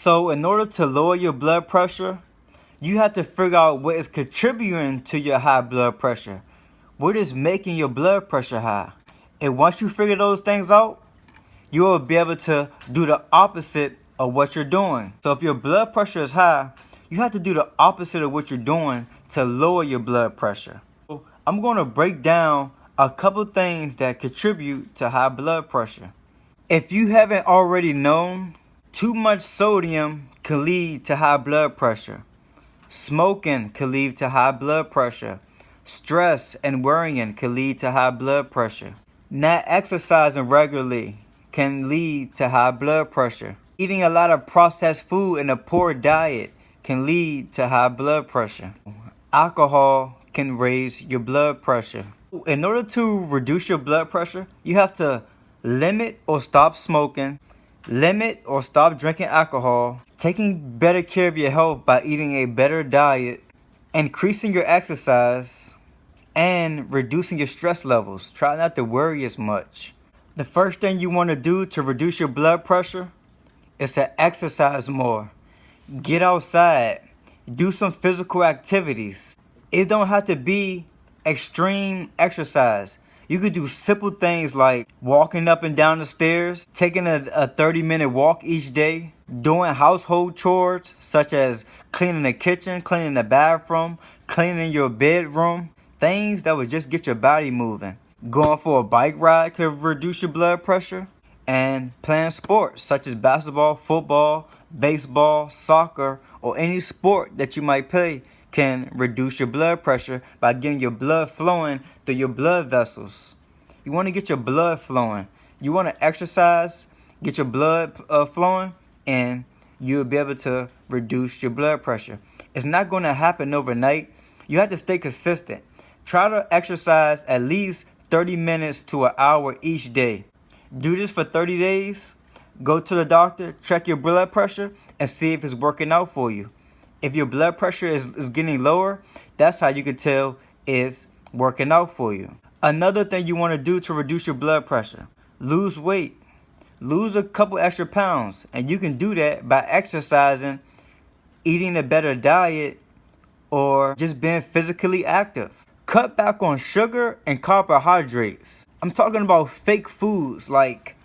So in order to lower your blood pressure, you have to figure out what is contributing to your high blood pressure. What is making your blood pressure high? And once you figure those things out, you will be able to do the opposite of what you're doing. So if your blood pressure is high, you have to do the opposite of what you're doing to lower your blood pressure. So I'm going to break down a couple things that contribute to high blood pressure. If you haven't already known, too much sodium can lead to high blood pressure. Smoking can lead to high blood pressure. Stress and worrying can lead to high blood pressure. Not exercising regularly can lead to high blood pressure. Eating a lot of processed food and a poor diet can lead to high blood pressure. Alcohol can raise your blood pressure. In order to reduce your blood pressure, you have to limit or stop smoking, limit or stop drinking alcohol, taking better care of your health by eating a better diet, increasing your exercise, and reducing your stress levels. Try not to worry as much. The first thing you want to do to reduce your blood pressure is to exercise more. Get outside. Do some physical activities. It don't have to be extreme exercise. You could do simple things like walking up and down the stairs, taking a 30-minute walk each day, doing household chores such as cleaning the kitchen, cleaning the bathroom, cleaning your bedroom, things that would just get your body moving. Going for a bike ride could reduce your blood pressure, and playing sports such as basketball, football, baseball, soccer, or any sport that you might play can reduce your blood pressure by getting your blood flowing through your blood vessels. You want to get your blood flowing. You want to exercise, get your blood flowing, and you'll be able to reduce your blood pressure. It's not going to happen overnight. You have to stay consistent. Try to exercise at least 30 minutes to an hour each day. Do this for 30 days. Go to the doctor, check your blood pressure, and see if it's working out for you. If your blood pressure is getting lower, that's how you can tell it's working out for you. Another thing you want to do to reduce your blood pressure, lose weight. Lose a couple extra pounds, and you can do that by exercising, eating a better diet, or just being physically active. Cut back on sugar and carbohydrates. I'm talking about fake foods like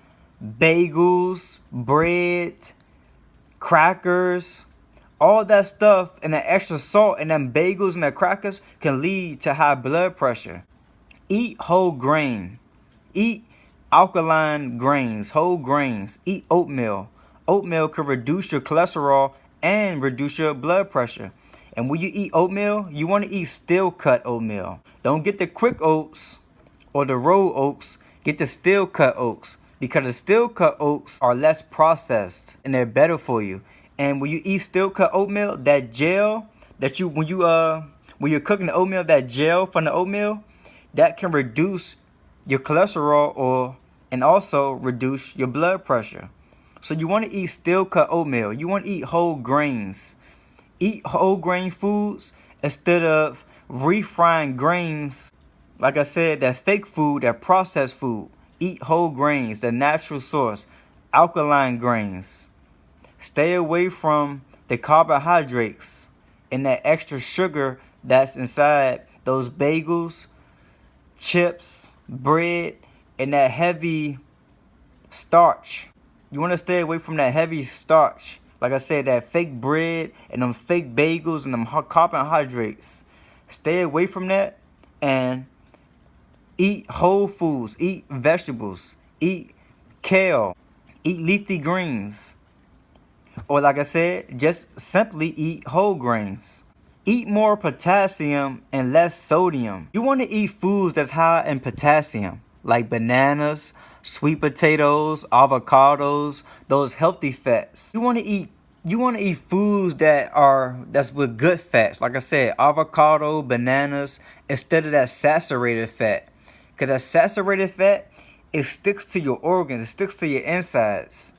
bagels, bread, crackers. All that stuff and the extra salt in them bagels and the crackers can lead to high blood pressure. Eat whole grain. Eat alkaline grains, whole grains. Eat oatmeal. Oatmeal can reduce your cholesterol and reduce your blood pressure. And when you eat oatmeal, you want to eat steel cut oatmeal. Don't get the quick oats or the rolled oats. Get the steel cut oats, because the steel cut oats are less processed and they're better for you. And when you eat steel cut oatmeal, that gel that when you're cooking the oatmeal, that gel from the oatmeal, that can reduce your cholesterol and also reduce your blood pressure. So you want to eat steel cut oatmeal. You want to eat whole grains. Eat whole grain foods instead of refrying grains. Like I said, that fake food, that processed food. Eat whole grains, the natural source, alkaline grains. Stay away from the carbohydrates and that extra sugar that's inside those bagels, chips, bread, and that heavy starch. You want to stay away from that heavy starch. Like I said, that fake bread and them fake bagels and them carbohydrates. Stay away from that and eat whole foods. Eat vegetables. Eat kale. Eat leafy greens. Or like I said, just simply eat whole grains. Eat more potassium and less sodium. You want to eat foods that's high in potassium, like bananas, sweet potatoes, avocados, those healthy fats. You want to eat foods that's with good fats. Like I said, avocado, bananas, instead of that saturated fat. Because that saturated fat, it sticks to your organs, it sticks to your insides.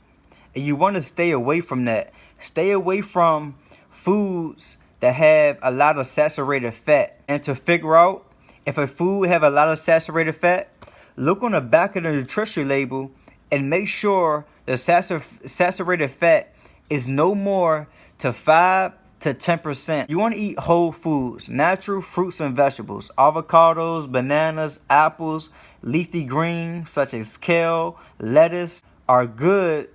And you want to stay away from that. Stay away from foods that have a lot of saturated fat. And to figure out if a food have a lot of saturated fat, look on the back of the nutrition label and make sure the saturated fat is no more to 5 to 10%. You want to eat whole foods, natural fruits and vegetables, avocados, bananas, apples, leafy greens such as kale, lettuce are good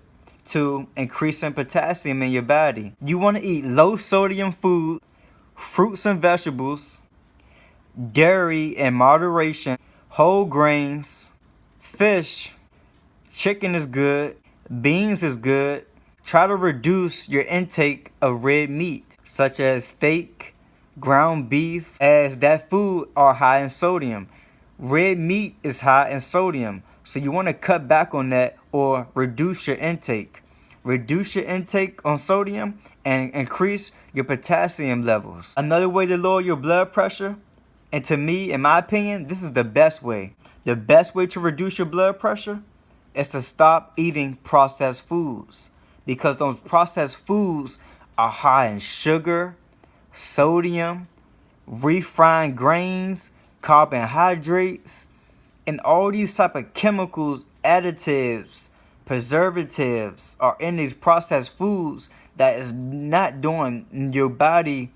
to increasing potassium in your body. You want to eat low sodium food, fruits and vegetables, dairy in moderation, whole grains, fish, chicken is good, beans is good. Try to reduce your intake of red meat, such as steak, ground beef, as that food are high in sodium. Red meat is high in sodium, so you want to cut back on that or reduce your intake. Reduce your intake on sodium and increase your potassium levels. Another way to lower your blood pressure, and to me, in my opinion, this is the best way. The best way to reduce your blood pressure is to stop eating processed foods, because those processed foods are high in sugar, sodium, refined grains, carbohydrates, and all these type of chemicals, additives, preservatives are in these processed foods that is not doing your body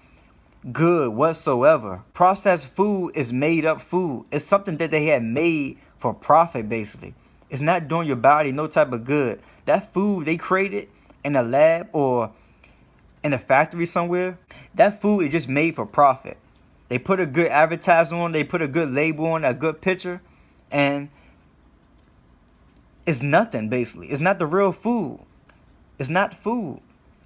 good whatsoever. Processed food is made up food. It's something that they had made for profit, basically. It's not doing your body no type of good. That food they created in a lab or in a factory somewhere, that food is just made for profit. They put a good advertisement on, they put a good label on, a good picture, and it's nothing, basically. It's not the real food. It's not food.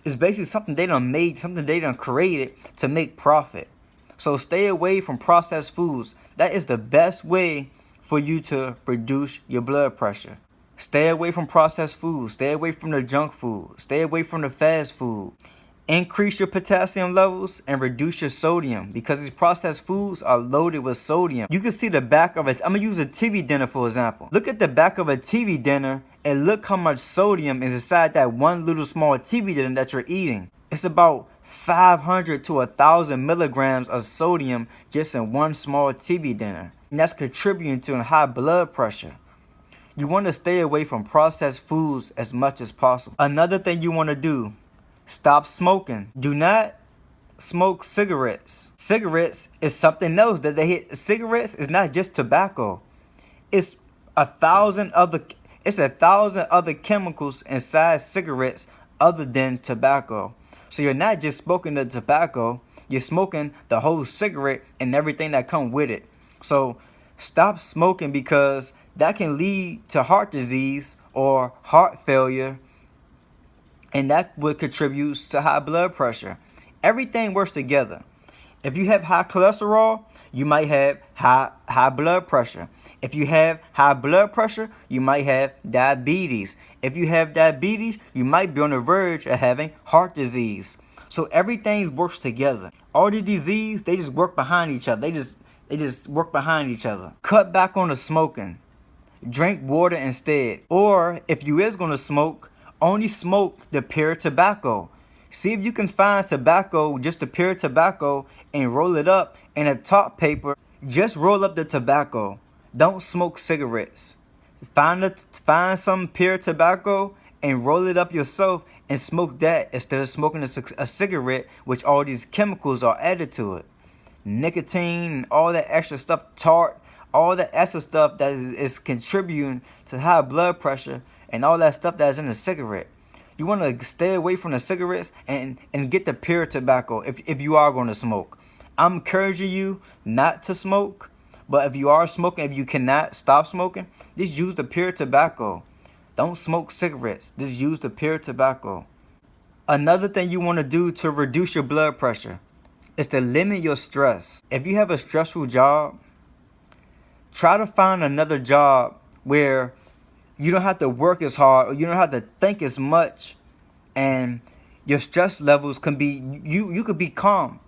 It's basically something they done made, something they done created to make profit. So stay away from processed foods. That is the best way for you to reduce your blood pressure. Stay away from processed foods. Stay away from the junk food. Stay away from the fast food. Increase your potassium levels and reduce your sodium, because these processed foods are loaded with sodium. You can see the back of it. I'm going to use a TV dinner for example. Look at the back of a TV dinner and look how much sodium is inside that one little small TV dinner that you're eating. It's about 500 to 1,000 milligrams of sodium just in one small TV dinner. And that's contributing to a high blood pressure. You want to stay away from processed foods as much as possible. Another thing you want to do, stop smoking. Do not smoke cigarettes. Cigarettes is something else that they hit. Cigarettes is not just tobacco. It's 1,000 other chemicals inside cigarettes other than tobacco. So you're not just smoking the tobacco, you're smoking the whole cigarette and everything that comes with it. So stop smoking, because that can lead to heart disease or heart failure, and that would contribute to high blood pressure. Everything works together. If you have high cholesterol, you might have high blood pressure. If you have high blood pressure, you might have diabetes. If you have diabetes, you might be on the verge of having heart disease. So everything works together. All the disease, they just work behind each other. They just work behind each other. Cut back on the smoking. Drink water instead. Or if you is going to smoke, only smoke the pure tobacco. See if you can find tobacco, just the pure tobacco, and roll it up in a top paper. Just roll up the tobacco. Don't smoke cigarettes. Find some pure tobacco and roll it up yourself and smoke that instead of smoking a cigarette, which all these chemicals are added to it. Nicotine and all that extra stuff, tart, all that extra stuff that is contributing to high blood pressure, and all that stuff that is in the cigarette. You want to stay away from the cigarettes and get the pure tobacco if you are going to smoke. I'm encouraging you not to smoke, but if you are smoking, if you cannot stop smoking, just use the pure tobacco. Don't smoke cigarettes. Just use the pure tobacco. Another thing you want to do to reduce your blood pressure is to limit your stress. If you have a stressful job, try to find another job where you don't have to work as hard, or you don't have to think as much, and your stress levels can be, you could be calm.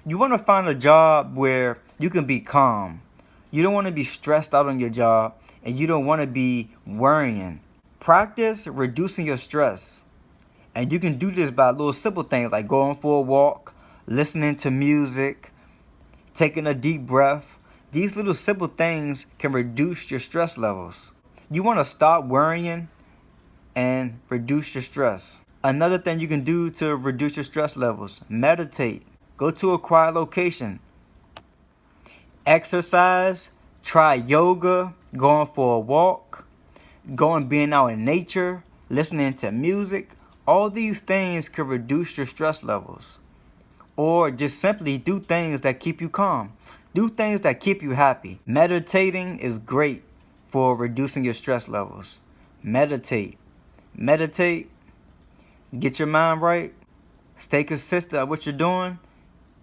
You want to find a job where you can be calm. You don't want to be stressed out on your job, and you don't want to be worrying. Practice reducing your stress. And you can do this by little simple things like going for a walk, listening to music, taking a deep breath. These little simple things can reduce your stress levels. You want to stop worrying and reduce your stress. Another thing you can do to reduce your stress levels: meditate. Go to a quiet location. Exercise. Try yoga, going for a walk, being out in nature, listening to music. All these things can reduce your stress levels. Or just simply do things that keep you calm. Do things that keep you happy. Meditating is great for reducing your stress levels. Meditate. Meditate. Get your mind right. Stay consistent at what you're doing.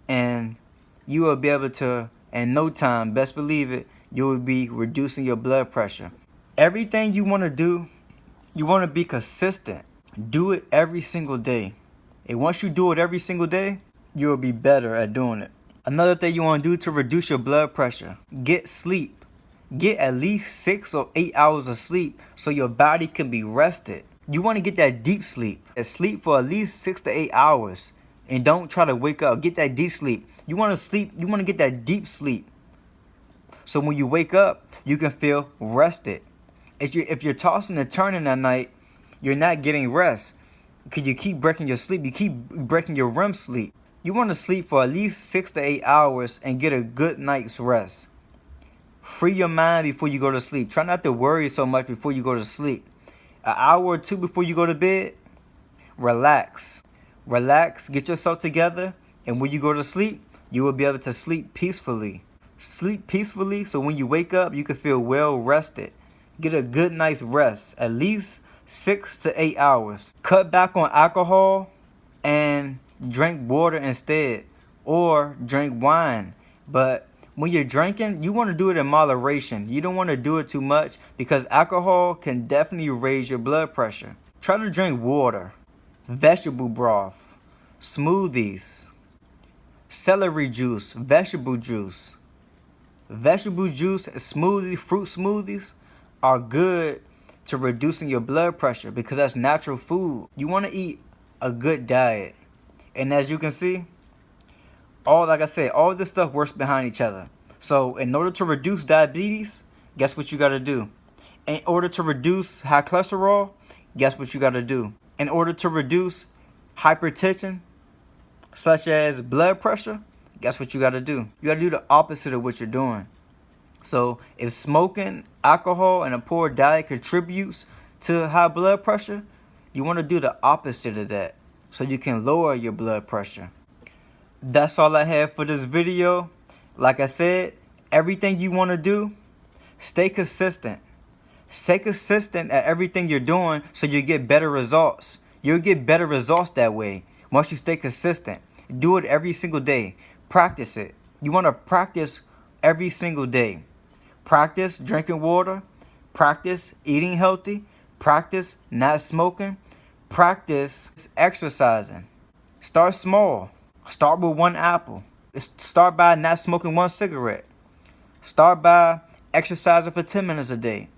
And you will be able to, in no time, best believe it, you will be reducing your blood pressure. Everything you want to do, you want to be consistent. Do it every single day. And once you do it every single day, you will be better at doing it. Another thing you want to do to reduce your blood pressure: get sleep. Get at least 6 or 8 hours of sleep so your body can be rested. You want to get that deep sleep. Sleep for at least 6 to 8 hours. And don't try to wake up. Get that deep sleep. You want to sleep. You want to get that deep sleep. So when you wake up, you can feel rested. If you're tossing and turning at night, you're not getting rest. Because you keep breaking your sleep. You keep breaking your REM sleep. You want to sleep for at least 6 to 8 hours and get a good night's rest. Free your mind before you go to sleep. Try not to worry so much before you go to sleep. An hour or two before you go to bed, relax. Relax, get yourself together, and when you go to sleep, you will be able to sleep peacefully. Sleep peacefully so when you wake up, you can feel well rested. Get a good night's rest, at least 6 to 8 hours. Cut back on alcohol and drink water instead, or drink wine. But when you're drinking, you want to do it in moderation. You don't want to do it too much because alcohol can definitely raise your blood pressure. Try to drink water, vegetable broth, smoothies, celery juice, vegetable juice. Vegetable juice, smoothies, fruit smoothies are good to reducing your blood pressure because that's natural food. You want to eat a good diet. And as you can see, like I said, all this stuff works behind each other. So in order to reduce diabetes, guess what you got to do? In order to reduce high cholesterol, guess what you got to do? In order to reduce hypertension, such as blood pressure, guess what you got to do? You got to do the opposite of what you're doing. So if smoking, alcohol, and a poor diet contributes to high blood pressure, you want to do the opposite of that so you can lower your blood pressure. That's all I have for this video. Like I said, everything you want to do, stay consistent. Stay consistent at everything you're doing so you get better results. You'll get better results that way once you stay consistent. Do it every single day. Practice it. You want to practice every single day. Practice drinking water. Practice eating healthy. Practice not smoking. Practice exercising. Start small. Start with 1 apple. Start by not smoking 1 cigarette. Start by exercising for 10 minutes a day.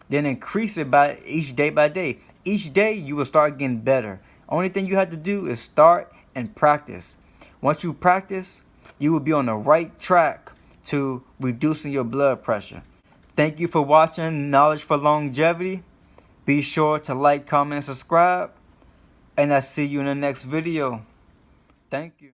Then increase it by each day by day. Each day you will start getting better. Only thing you have to do is start and practice. Once you practice, you will be on the right track to reducing your blood pressure. Thank you for watching Knowledge for Longevity. Be sure to like, comment, and subscribe. And I'll see you in the next video. Thank you.